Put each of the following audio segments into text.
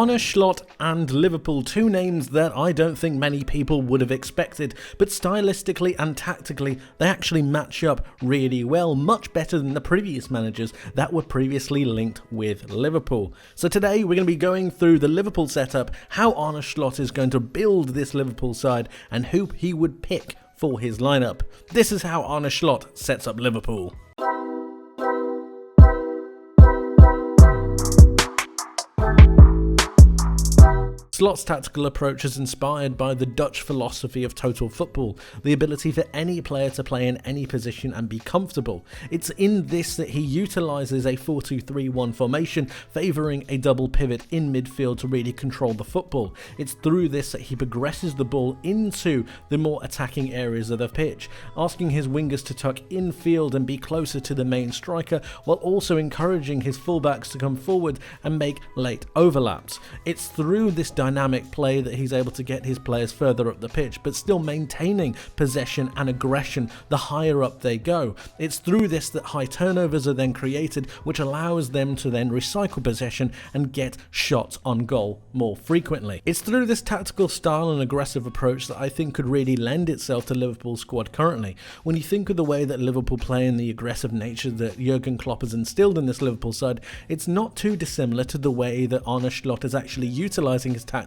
Arne Slot and Liverpool, two names that I don't think many people would have expected, but stylistically and tactically they actually match up really well, much better than the previous managers that were previously linked with Liverpool. So today we're going to be going through the Liverpool setup, how Arne Slot is going to build this Liverpool side and who he would pick for his lineup. This is how Arne Slot sets up Liverpool. Slot's tactical approach is inspired by the Dutch philosophy of total football, the ability for any player to play in any position and be comfortable. It's in this that he utilises a 4-2-3-1 formation, favouring a double pivot in midfield to really control the football. It's through this that he progresses the ball into the more attacking areas of the pitch, asking his wingers to tuck infield and be closer to the main striker, while also encouraging his fullbacks to come forward and make late overlaps. It's through this dynamic play that he's able to get his players further up the pitch, but still maintaining possession and aggression the higher up they go. It's through this that high turnovers are then created, which allows them to then recycle possession and get shots on goal more frequently. It's through this tactical style and aggressive approach that I think could really lend itself to Liverpool's squad currently. When you think of the way that Liverpool play and the aggressive nature that Jurgen Klopp has instilled in this Liverpool side, it's not too dissimilar to the way that Arne Slot is actually utilising his tactics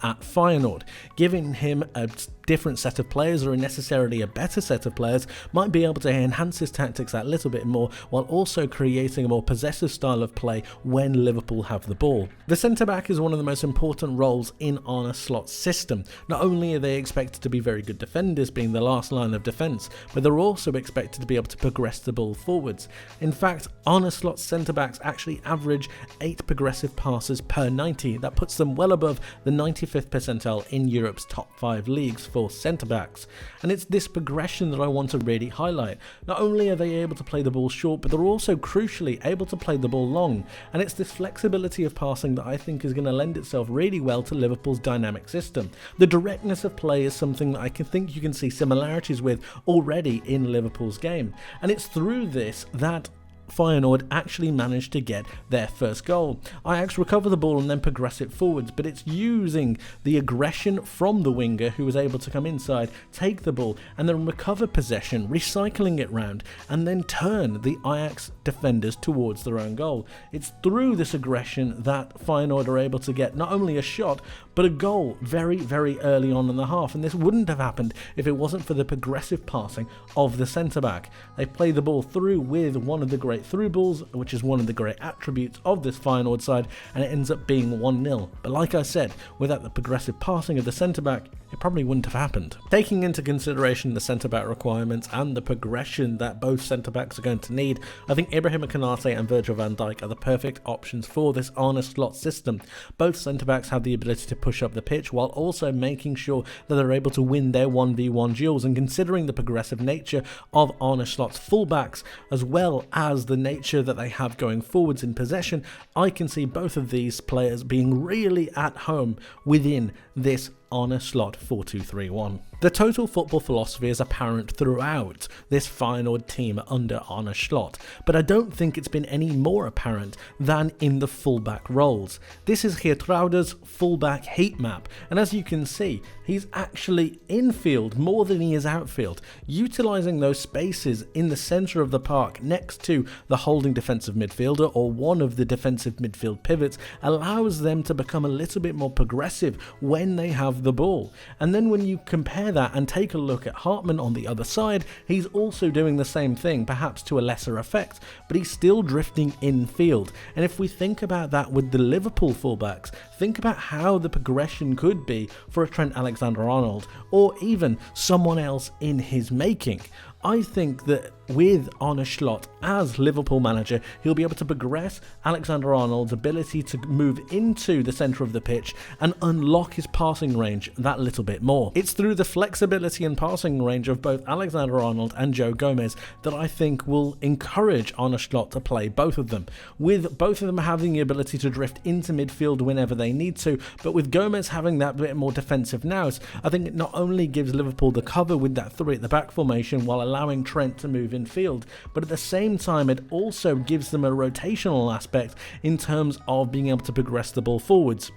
at Feyenoord. Giving him a different set of players, or necessarily a better set of players, might be able to enhance his tactics that little bit more, while also creating a more possessive style of play when Liverpool have the ball. The centre-back is one of the most important roles in Arne Slot's system. Not only are they expected to be very good defenders, being the last line of defence, but they're also expected to be able to progress the ball forwards. In fact, Arne Slot's centre-backs actually average 8 progressive passes per 90. That puts them well above the 95th percentile in Europe's top 5 leagues for centre-backs. And it's this progression that I want to really highlight. Not only are they able to play the ball short, but they're also crucially able to play the ball long. And it's this flexibility of passing that I think is going to lend itself really well to Liverpool's dynamic system. The directness of play is something that I think you can see similarities with already in Liverpool's game. And it's through this that Feyenoord actually managed to get their first goal. Ajax recover the ball and then progress it forwards, but it's using the aggression from the winger who was able to come inside, take the ball and then recover possession, recycling it round and then turn the Ajax defenders towards their own goal. It's through this aggression that Feyenoord are able to get not only a shot but a goal very, very early on in the half, and this wouldn't have happened if it wasn't for the progressive passing of the centre-back. They play the ball through with one of the great through balls, which is one of the great attributes of this Feyenoord side, and it ends up being 1-0. But like I said, without the progressive passing of the centre-back, it probably wouldn't have happened. Taking into consideration the centre-back requirements and the progression that both centre-backs are going to need, I think Ibrahima Konate and Virgil van Dijk are the perfect options for this Arne Slot system. Both centre-backs have the ability to push up the pitch while also making sure that they're able to win their 1v1 duels, and considering the progressive nature of Arne Slot's fullbacks as well as the nature that they have going forwards in possession, I can see both of these players being really at home within this Arne Slot 4-2-3-1. The total football philosophy is apparent throughout this Feyenoord team under Arne Slot, but I don't think it's been any more apparent than in the fullback roles. This is Geertruida's fullback heat map, and as you can see, he's actually infield more than he is outfield, utilising those spaces in the centre of the park next to the holding defensive midfielder or one of the defensive midfield pivots allows them to become a little bit more progressive when they have the ball. And then when you compare that and take a look at Hartman on the other side, he's also doing the same thing, perhaps to a lesser effect, but he's still drifting infield. And if we think about that with the Liverpool fullbacks, think about how the progression could be for a Trent Alexander-Arnold or even someone else in his making. I think that with Arne Slot as Liverpool manager, he'll be able to progress Alexander-Arnold's ability to move into the centre of the pitch and unlock his passing range that little bit more. It's through the flexibility and passing range of both Alexander-Arnold and Joe Gomez that I think will encourage Arne Slot to play both of them, with both of them having the ability to drift into midfield whenever they need to, but with Gomez having that bit more defensive nous, I think it not only gives Liverpool the cover with that 3 at the back formation while allowing Trent to move in field, but at the same time it also gives them a rotational aspect in terms of being able to progress the ball forwards.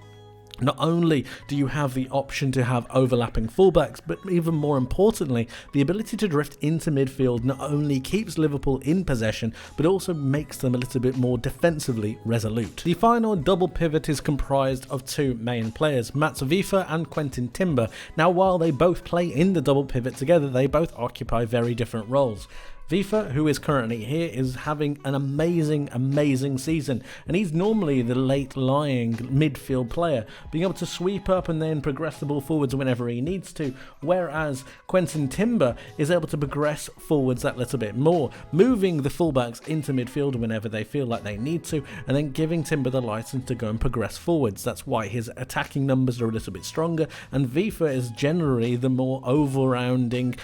Not only do you have the option to have overlapping fullbacks, but even more importantly, the ability to drift into midfield not only keeps Liverpool in possession, but also makes them a little bit more defensively resolute. The Feyenoord double pivot is comprised of two main players, Mats Wiever and Quentin Timber. Now, while they both play in the double pivot together, they both occupy very different roles. Wiever, who is currently here, is having an amazing season, and he's normally the late-lying midfield player, being able to sweep up and then progress the ball forwards whenever he needs to, whereas Quentin Timber is able to progress forwards that little bit more, moving the fullbacks into midfield whenever they feel like they need to, and then giving Timber the license to go and progress forwards. That's why his attacking numbers are a little bit stronger, and Wiever is generally the more all-rounding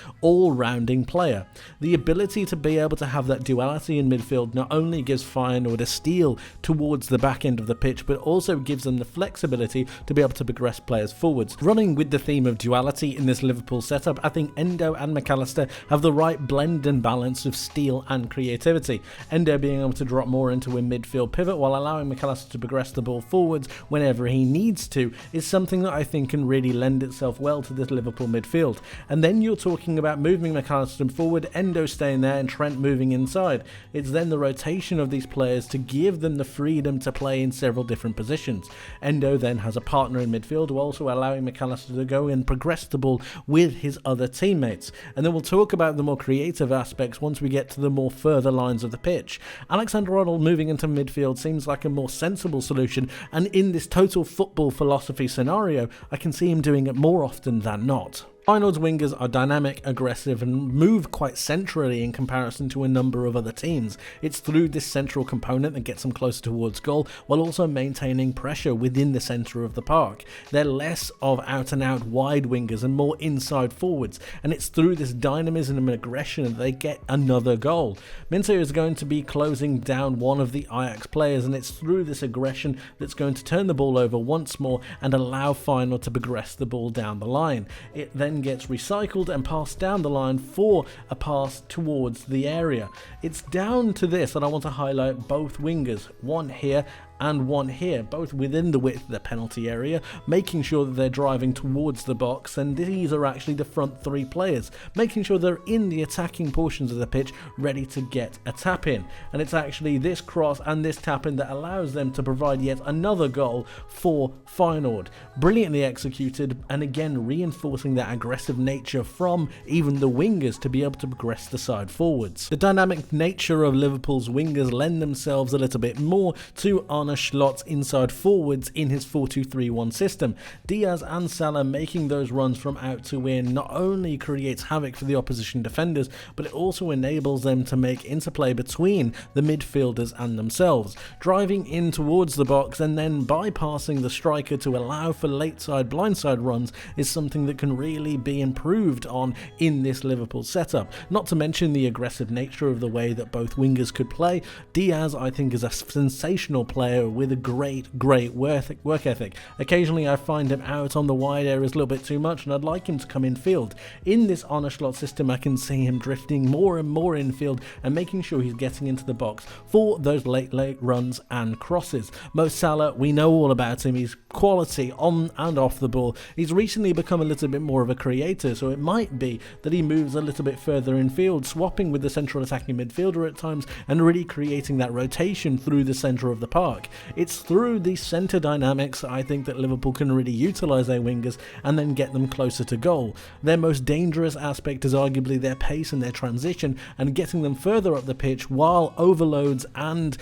player. The ability to be able to have that duality in midfield not only gives Feyenoord a steal towards the back end of the pitch, but also gives them the flexibility to be able to progress players forwards. Running with the theme of duality in this Liverpool setup, I think Endo and McAllister have the right blend and balance of steal and creativity. Endo being able to drop more into a midfield pivot while allowing McAllister to progress the ball forwards whenever he needs to is something that I think can really lend itself well to this Liverpool midfield. And then you're talking about moving McAllister forward, Endo staying there and Trent moving inside. It's then the rotation of these players to give them the freedom to play in several different positions. Endo then has a partner in midfield while also allowing McAllister to go and progress the ball with his other teammates. And then we'll talk about the more creative aspects once we get to the more further lines of the pitch. Alexander-Arnold moving into midfield seems like a more sensible solution, and in this total football philosophy scenario, I can see him doing it more often than not. Feyenoord's wingers are dynamic, aggressive, and move quite centrally in comparison to a number of other teams. It's through this central component that gets them closer towards goal, while also maintaining pressure within the centre of the park. They're less of out-and-out wide wingers and more inside forwards, and it's through this dynamism and aggression that they get another goal. Minter is going to be closing down one of the Ajax players, and it's through this aggression that's going to turn the ball over once more and allow Feyenoord to progress the ball down the line. It then gets recycled and passed down the line for a pass towards the area. It's down to this that I want to highlight both wingers, one here and one here, both within the width of the penalty area, making sure that they're driving towards the box, and these are actually the front three players, making sure they're in the attacking portions of the pitch, ready to get a tap in. And it's actually this cross and this tap in that allows them to provide yet another goal for Feyenoord. Brilliantly executed, and again reinforcing that aggressive nature from even the wingers to be able to progress the side forwards. The dynamic nature of Liverpool's wingers lend themselves a little bit more to Arne Slot's inside forwards in his 4-2-3-1 system. Diaz and Salah making those runs from out to in not only creates havoc for the opposition defenders, but it also enables them to make interplay between the midfielders and themselves, driving in towards the box and then bypassing the striker to allow for late side blindside runs is something that can really be improved on in this Liverpool setup. Not to mention the aggressive nature of the way that both wingers could play. Diaz, I think, is a sensational player with a great work ethic. Occasionally I find him out on the wide areas a little bit too much, and I'd like him to come infield. In this Arne Slot system, I can see him drifting more and more infield and making sure he's getting into the box for those late runs and crosses. Mo Salah, we know all about him. He's quality on and off the ball. He's recently become a little bit more of a creator, so it might be that he moves a little bit further infield, swapping with the central attacking midfielder at times and really creating that rotation through the centre of the park. It's through these centre dynamics I think that Liverpool can really utilise their wingers and then get them closer to goal. Their most dangerous aspect is arguably their pace and their transition, and getting them further up the pitch while overloads and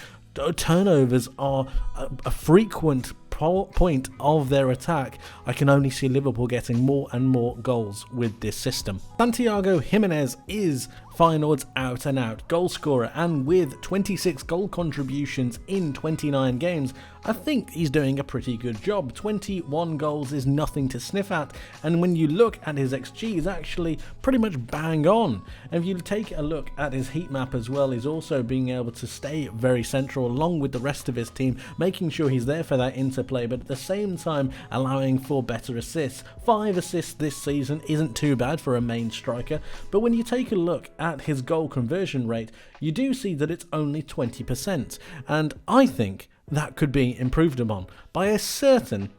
turnovers are a frequent point of their attack. I can only see Liverpool getting more and more goals with this system. Santiago Jimenez is Feyenoord's out-and-out goal scorer, and with 26 goal contributions in 29 games, I think he's doing a pretty good job. 21 goals is nothing to sniff at, and when you look at his XG, he's actually pretty much bang on. And if you take a look at his heat map as well, he's also being able to stay very central along with the rest of his team, making sure he's there for that interplay, but at the same time allowing for better assists. 5 assists this season isn't too bad for a main striker, but when you take a look at his goal conversion rate, you do see that it's only 20%, and I think that could be improved upon by a certain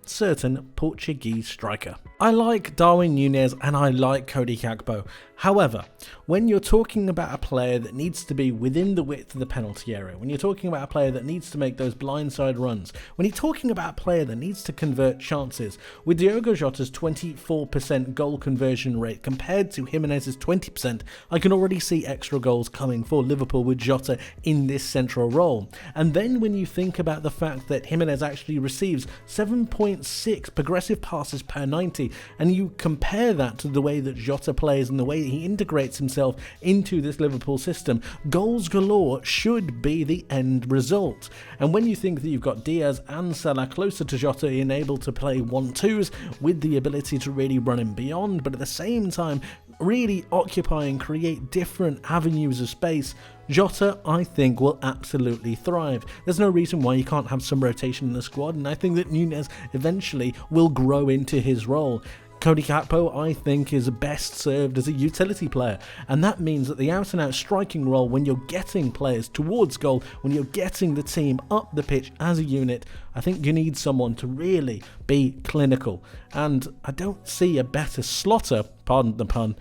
Portuguese striker. I like Darwin Núñez and I like Cody Gakpo. However, when you're talking about a player that needs to be within the width of the penalty area, when you're talking about a player that needs to make those blindside runs, when you're talking about a player that needs to convert chances, with Diogo Jota's 24% goal conversion rate compared to Jimenez's 20%, I can already see extra goals coming for Liverpool with Jota in this central role. And then when you think about the fact that Jimenez actually receives 7.6 progressive passes per 90, and you compare that to the way that Jota plays and the way he integrates himself into this Liverpool system, goals galore should be the end result. And when you think that you've got Diaz and Salah closer to Jota and able to play 1-2s with the ability to really run him beyond, but at the same time really occupy and create different avenues of space, Jota, I think, will absolutely thrive. There's no reason why you can't have some rotation in the squad, and I think that Núñez eventually will grow into his role. Cody Gakpo, I think, is best served as a utility player, and that means that the out-and-out striking role, when you're getting players towards goal, when you're getting the team up the pitch as a unit, I think you need someone to really be clinical, and I don't see a better slotter, pardon the pun,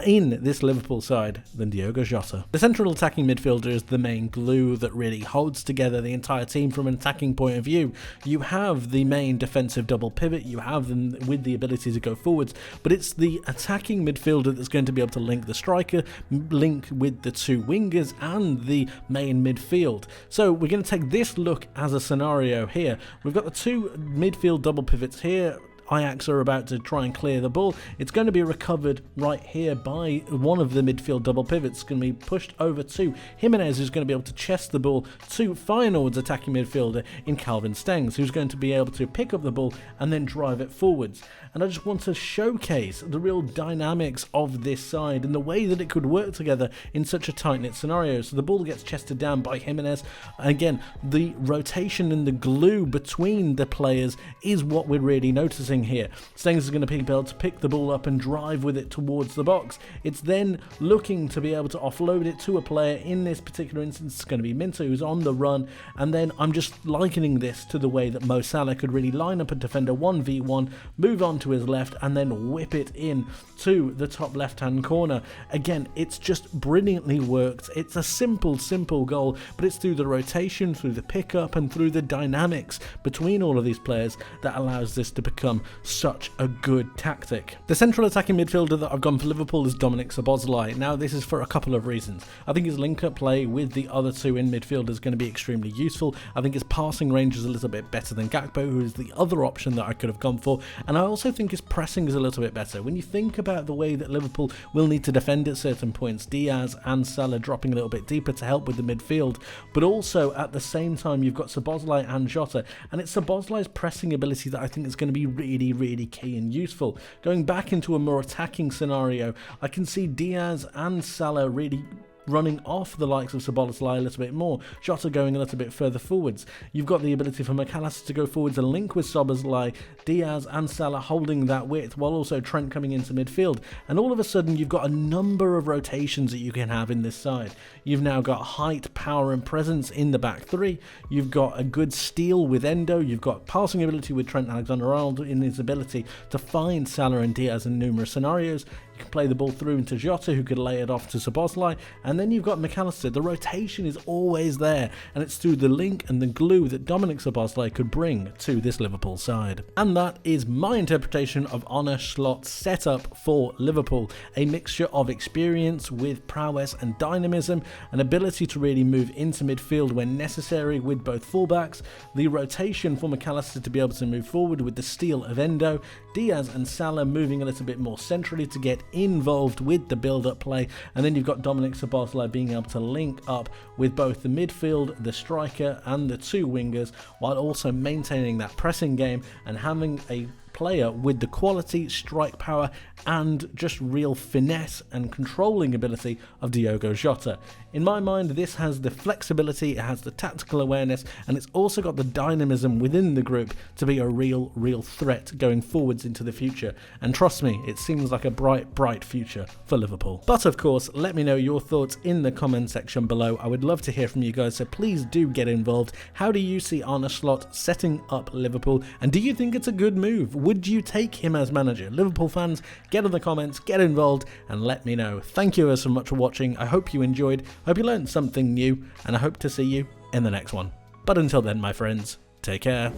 in this Liverpool side than Diogo Jota. The central attacking midfielder is the main glue that really holds together the entire team from an attacking point of view. You have the main defensive double pivot, you have them with the ability to go forwards, but it's the attacking midfielder that's going to be able to link the striker, link with the two wingers and the main midfield. So we're going to take this look as a scenario here. We've got the two midfield double pivots here. Ajax are about to try and clear the ball. It's going to be recovered right here by one of the midfield double pivots. It's going to be pushed over to Jimenez, who's going to be able to chest the ball to Feyenoord's attacking midfielder in Calvin Stengs, who's going to be able to pick up the ball and then drive it forwards. And I just want to showcase the real dynamics of this side and the way that it could work together in such a tight-knit scenario. So the ball gets chested down by Jimenez. Again, the rotation and the glue between the players is what we're really noticing here. Stengs is going to be able to pick the ball up and drive with it towards the box. It's then looking to be able to offload it to a player. In this particular instance, it's going to be Minter, who's on the run. And then I'm just likening this to the way that Mo Salah could really line up a defender 1v1, move on to his left, and then whip it in to the top left-hand corner. Again, it's just brilliantly worked. It's a simple goal, but it's through the rotation, through the pickup, and through the dynamics between all of these players that allows this to become such a good tactic. The central attacking midfielder that I've gone for Liverpool is Dominik Szoboszlai. Now, this is for a couple of reasons. I think his link-up play with the other two in midfield is going to be extremely useful. I think his passing range is a little bit better than Gakpo, who is the other option that I could have gone for, and I also think his pressing is a little bit better. When you think about the way that Liverpool will need to defend at certain points, Diaz and Salah dropping a little bit deeper to help with the midfield, but also at the same time you've got Szoboszlai and Jota, and it's Szoboszlai's pressing ability that I think is going to be really key and useful. Going back into a more attacking scenario, I can see Diaz and Salah really running off the likes of Szoboszlai a little bit more, Jota going a little bit further forwards. You've got the ability for McAllister to go forwards and link with Szoboszlai, Diaz and Salah holding that width, while also Trent coming into midfield. And all of a sudden you've got a number of rotations that you can have in this side. You've now got height, power and presence in the back three. You've got a good steal with Endo. You've got passing ability with Trent Alexander-Arnold in his ability to find Salah and Diaz in numerous scenarios. You can play the ball through into Jota, who could lay it off to Szoboszlai, and then you've got McAllister. The rotation is always there, and it's through the link and the glue that Dominik Szoboszlai could bring to this Liverpool side. And that is my interpretation of Arne Slot's setup for Liverpool. A mixture of experience with prowess and dynamism, an ability to really move into midfield when necessary with both fullbacks, the rotation for McAllister to be able to move forward with the steal of Endo, Diaz and Salah moving a little bit more centrally to get involved with the build-up play, and then you've got Dominik Szoboszlai being able to link up with both the midfield, the striker and the two wingers, while also maintaining that pressing game and having a player with the quality, strike power, and just real finesse and controlling ability of Diogo Jota. In my mind, this has the flexibility, it has the tactical awareness, and it's also got the dynamism within the group to be a real threat going forwards into the future. And trust me, it seems like a bright future for Liverpool. But of course, let me know your thoughts in the comment section below. I would love to hear from you guys, so please do get involved. How do you see Arne Slot setting up Liverpool, and do you think it's a good move? Would you take him as manager? Liverpool fans, get in the comments, get involved, and let me know. Thank you so much for watching. I hope you enjoyed, I hope you learned something new, and I hope to see you in the next one. But until then, my friends, take care.